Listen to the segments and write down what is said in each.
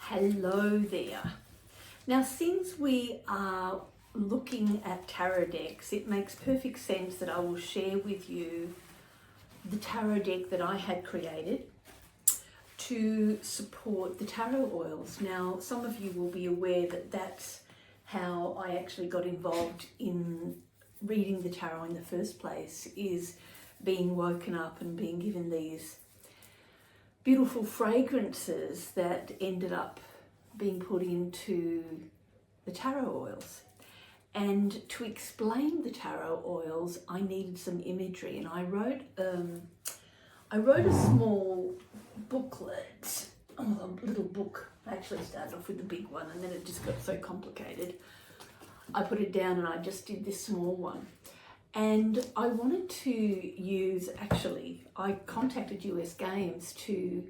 Hello there. Now, since we are looking at tarot decks, it makes perfect sense that I will share with you the tarot deck that I had created to support the tarot oils. Now, some of you will be aware that that's how I actually got involved in reading the tarot in the first place, is being woken up and being given these beautiful fragrances that ended up being put into the tarot oils. And to explain the tarot oils, I needed some imagery, and I wrote a small booklet, a little book. I actually started off with the big one, and then it just got so complicated. I put it down and I just did this small one. And I wanted to use, I contacted US Games to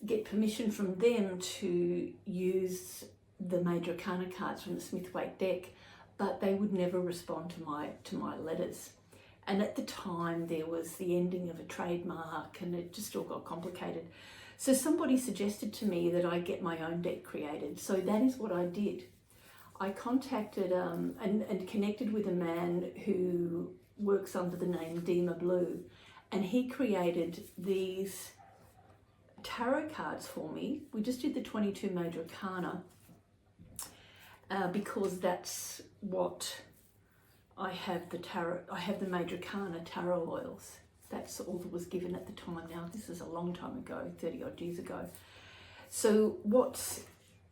get permission from them to use the Major Arcana cards from the Smith Waite deck, but they would never respond to my letters. And at the time there was the ending of a trademark and it just all got complicated. So somebody suggested to me that I get my own deck created. So that is what I did. I contacted and connected with a man who works under the name Dima Blu, and he created these tarot cards for me. We just did the 22 Major Arcana because that's what I have the Major Arcana tarot oils. That's all that was given at the time. Now, this is a long time ago, 30 odd years ago. So what's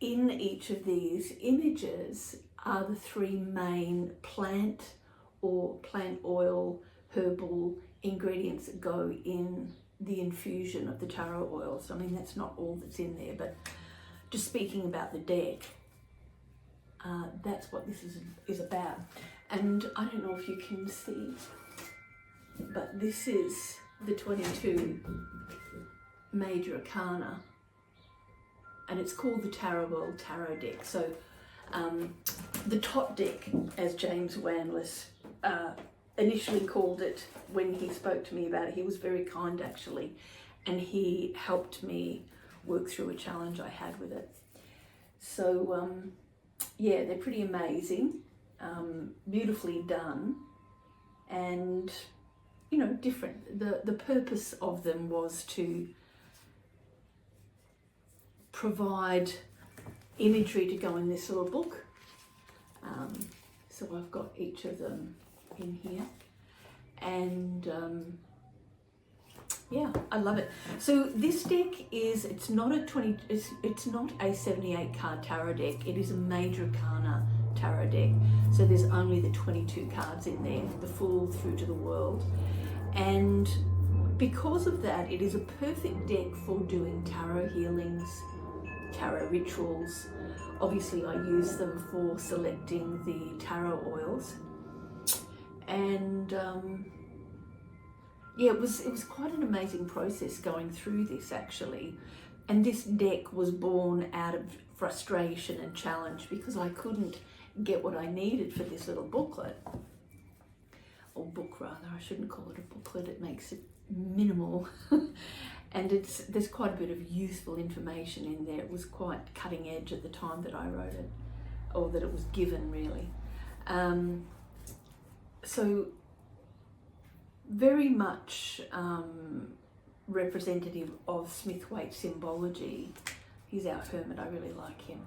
in each of these images are the three main plant or plant oil herbal ingredients that go in the infusion of the tarot oils. I mean, that's not all that's in there, but just speaking about the deck, that's what this is about. And I don't know if you can see, but this is the 22 Major Arcana, and it's called the Tarot Deck. So the TOT Deck, as James Wanless initially called it when he spoke to me about it. He was very kind, actually, and he helped me work through a challenge I had with it. So yeah, they're pretty amazing, beautifully done, and different. The purpose of them was to provide imagery to go in this little book. So I've got each of them in here, and yeah, I love it. So this deck it's not a 78 card tarot deck. It is a Major Arcana tarot deck. So there's only the 22 cards in there, the Fool through to the World. And because of that, it is a perfect deck for doing tarot healings, tarot rituals. Obviously I use them for selecting the tarot oils, and yeah, it was quite an amazing process going through this, actually. And this deck was born out of frustration and challenge because I couldn't get what I needed for this little booklet, or book rather. I shouldn't call it a booklet, it makes it minimal. And there's quite a bit of useful information in there. It was quite cutting edge at the time that I wrote it, or that it was given, really. So very much representative of Smith Waite symbology. He's our hermit, I really like him.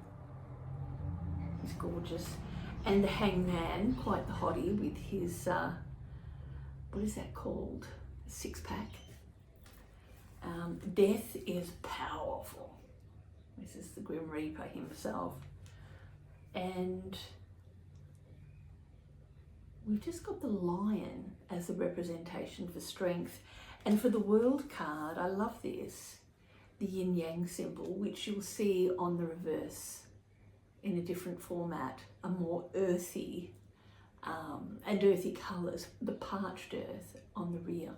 He's gorgeous. And the Hangman, quite the hottie with his, what is that called? Six-pack. Death is powerful. This is the Grim Reaper himself. And we've just got the Lion as the representation for strength. And for the World card, I love this, the Yin Yang symbol, which you'll see on the reverse in a different format, a more earthy and earthy colours, the parched earth on the rear.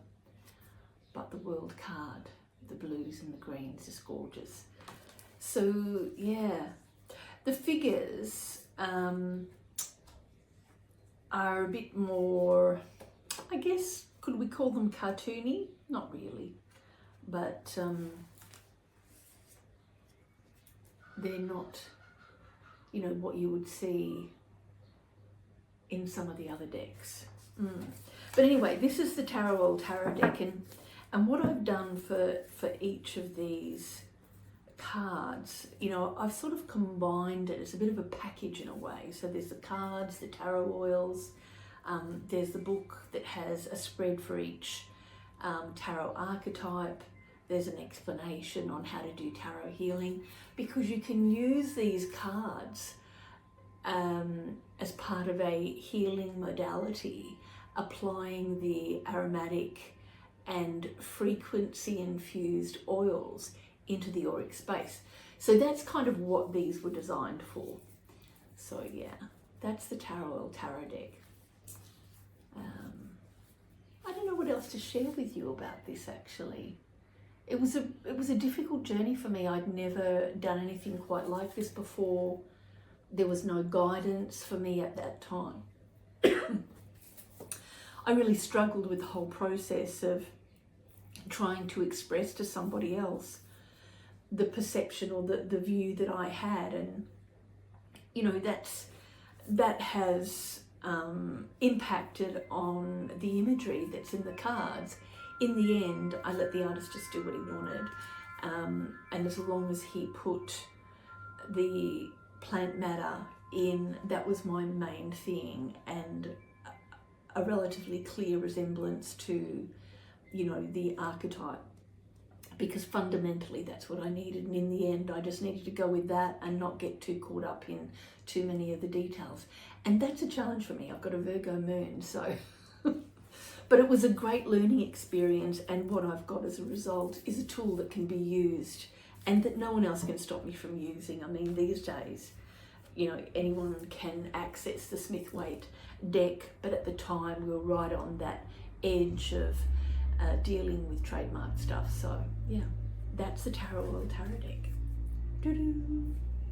But the World card, the blues and the greens, is gorgeous. So yeah, the figures are a bit more, I guess, could we call them cartoony? Not really, but they're not, you know, what you would see in some of the other decks. But anyway, this is the Tarot deck, and what I've done for each of these cards, you know, I've sort of combined it as a bit of a package in a way. So there's the cards, the tarot oils, there's the book that has a spread for each tarot archetype. There's an explanation on how to do tarot healing, because you can use these cards as part of a healing modality, applying the aromatic and frequency infused oils into the auric space. So that's kind of what these were designed for. So yeah, that's the Tarot deck. I don't know what else to share with you about this actually. It was a difficult journey for me. I'd never done anything quite like this before. There was no guidance for me at that time. I really struggled with the whole process of trying to express to somebody else the perception or the view that I had, and you know, that has impacted on the imagery that's in the cards. In the end, I let the artist just do what he wanted, and as long as he put the plant matter in, that was my main thing, and a relatively clear resemblance to, you know, the archetype, because fundamentally that's what I needed. And in the end, I just needed to go with that and not get too caught up in too many of the details. And that's a challenge for me. I've got a Virgo moon, so but it was a great learning experience, and what I've got as a result is a tool that can be used and that no one else can stop me from using. I mean, these days, you know, anyone can access the Smith Waite deck, but at the time we were right on that edge of dealing with trademark stuff. So yeah, that's the Tarot deck. Doo-doo.